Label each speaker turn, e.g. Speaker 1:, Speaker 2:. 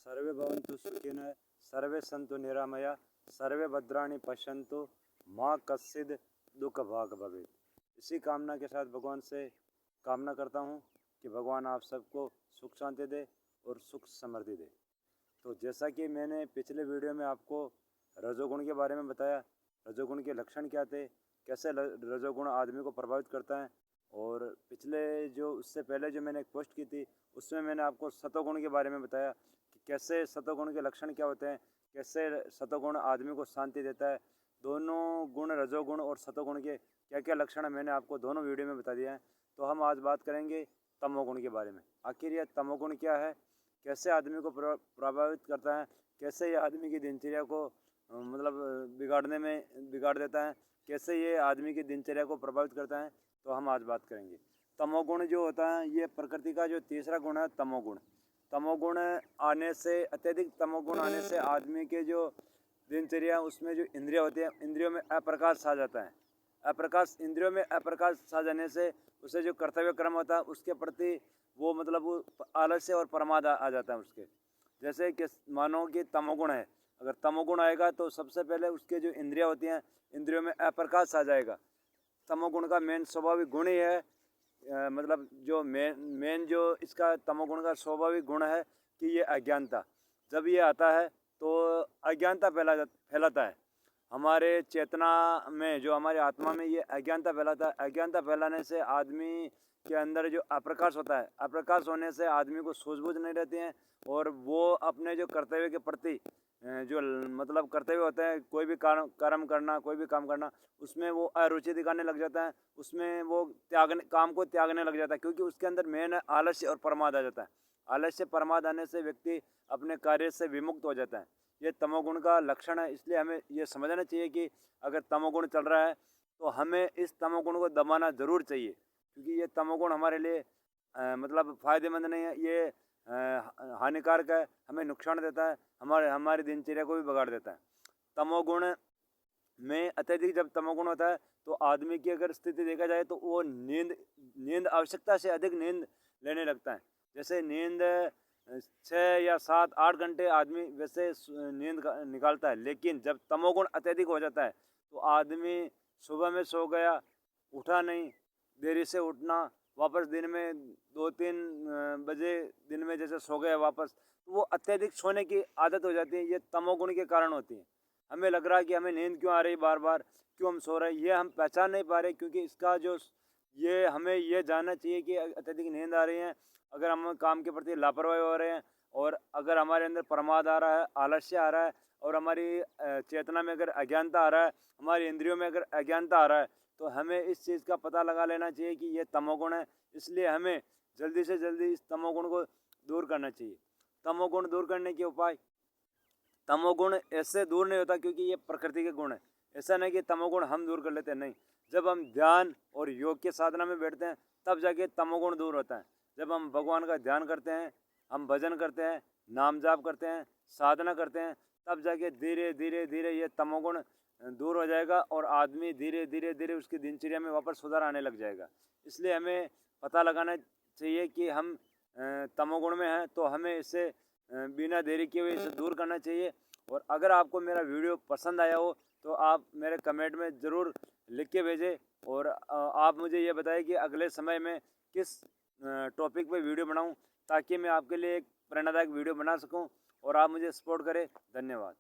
Speaker 1: सर्वे भवन्तु सुखिनः, सर्वे सन्तु निरामया, सर्वे भद्राणि पश्यन्तु, माँ कश्चित् दुख भाग भवेत्। इसी कामना के साथ भगवान से कामना करता हूँ कि भगवान आप सबको सुख शांति दे और सुख समृद्धि दे। तो जैसा कि मैंने पिछले वीडियो में आपको रजोगुण के बारे में बताया, रजोगुण के लक्षण क्या थे, कैसे रजोगुण आदमी को प्रभावित करता है, और पिछले उससे पहले जो मैंने एक पोस्ट की थी उसमें मैंने आपको सतोगुण के बारे में बताया कि कैसे सतोगुण के लक्षण क्या होते हैं, कैसे सतोगुण आदमी को शांति देता है। दोनों गुण रजोगुण और सतोगुण के क्या क्या लक्षण है मैंने आपको दोनों वीडियो में बता दिया है। तो हम आज बात करेंगे तमोगुण के बारे में। आखिर यह तमोगुण क्या है, कैसे आदमी को प्रभावित करता है, कैसे ये आदमी की दिनचर्या को बिगाड़ देता है, कैसे ये आदमी की दिनचर्या को प्रभावित करता है, तो हम आज बात करेंगे। तमोगुण जो होता है ये प्रकृति का जो तीसरा गुण है तमोगुण। तमोगुण आने से, अत्यधिक तमोगुण आने से आदमी के जो दिनचर्या उसमें जो इंद्रिया होती है, इंद्रियों में अप्रकाश आ जाता है। इंद्रियों में अप्रकाश आ जाने से उसे जो कर्तव्य कर्म होता है उसके प्रति वो आलस्य और प्रमाद आ जाता है उसके। जैसे कि मानो कि तमोगुण है, अगर तमोगुण आएगा तो सबसे पहले उसके जो इंद्रिया होती हैं, इंद्रियों में अप्रकाश आ जाएगा। तमोगुण का मेन स्वाभाविक गुण ही है, जो मेन जो इसका तमोगुण का स्वाभाविक गुण है कि ये अज्ञानता। जब ये आता है तो अज्ञानता फैलाता है हमारे चेतना में, जो हमारी आत्मा में ये अज्ञानता फैलाता है। अज्ञानता फैलाने से आदमी के अंदर जो अप्रकाश होता है, अप्रकाश होने से आदमी को सूझबूझ नहीं रहती है, और वो अपने जो कर्तव्य के प्रति कर्तव्य होता है, कोई भी कर्म करना, कोई भी काम करना, उसमें वो अरुचि दिखाने लग जाता है, उसमें वो काम को त्यागने लग जाता है, क्योंकि उसके अंदर मेन आलस्य और प्रमाद आ जाता है। आलस्य प्रमाद आने से व्यक्ति अपने कार्य से विमुक्त हो जाता है। ये तमोगुण का लक्षण है। इसलिए हमें ये समझना चाहिए कि अगर तमोगुण चल रहा है तो हमें इस तमोगुण को दबाना ज़रूर चाहिए, क्योंकि ये तमोगुण हमारे लिए फ़ायदेमंद नहीं है, ये हानिकारक है, हमें नुकसान देता है, हमारी दिनचर्या को भी बिगाड़ देता है। तमोगुण में अत्यधिक जब तमोगुण होता है तो आदमी की अगर स्थिति देखा जाए तो वो नींद आवश्यकता से अधिक नींद लेने लगता है। जैसे नींद 6 या 7 8 घंटे आदमी वैसे नींद निकालता है, लेकिन जब तमोगुण अत्यधिक हो जाता है तो आदमी सुबह में सो गया, उठा नहीं, देरी से उठना, वापस दिन में 2-3 बजे दिन में जैसे सो गया वापस, तो वो अत्यधिक सोने की आदत हो जाती है। ये तमोगुण के कारण होती है। हमें लग रहा है कि हमें नींद क्यों आ रही बार बार, क्यों हम सो रहे हैं, ये हम पहचान नहीं पा रहे, क्योंकि इसका हमें ये जानना चाहिए कि अत्यधिक नींद आ रही है, अगर हम काम के प्रति लापरवाही हो रहे हैं, और अगर हमारे अंदर प्रमाद आ रहा है, आलस्य आ रहा है, और हमारी चेतना में अगर अज्ञानता आ रहा है, हमारी इंद्रियों में अगर अज्ञानता आ रहा है, तो हमें इस चीज़ का पता लगा लेना चाहिए कि ये तमोगुण है। इसलिए हमें जल्दी से जल्दी इस तमोगुण को दूर करना चाहिए। तमोगुण दूर करने के उपाय, तमोगुण ऐसे दूर नहीं होता क्योंकि ये प्रकृति के गुण है। ऐसा नहीं कि तमोगुण हम दूर कर लेते हैं, नहीं। जब हम ध्यान और योग के साधना में बैठते हैं तब जाके तमोगुण दूर होता है। जब हम भगवान का ध्यान करते हैं, हम भजन करते हैं, नाम जाप करते हैं, साधना करते हैं, तब जाके धीरे धीरे धीरे ये तमोगुण दूर हो जाएगा, और आदमी धीरे धीरे धीरे उसकी दिनचर्या में वापस सुधार आने लग जाएगा। इसलिए हमें पता लगाना चाहिए कि हम तमोगुण में हैं, तो हमें इससे बिना देरी किए हुए इसे दूर करना चाहिए। और अगर आपको मेरा वीडियो पसंद आया हो तो आप मेरे कमेंट में ज़रूर लिख के भेजें, और आप मुझे ये बताएं कि अगले समय में किस टॉपिक पे वीडियो बनाऊं, ताकि मैं आपके लिए एक प्रेरणादायक वीडियो बना सकूं और आप मुझे सपोर्ट करें। धन्यवाद।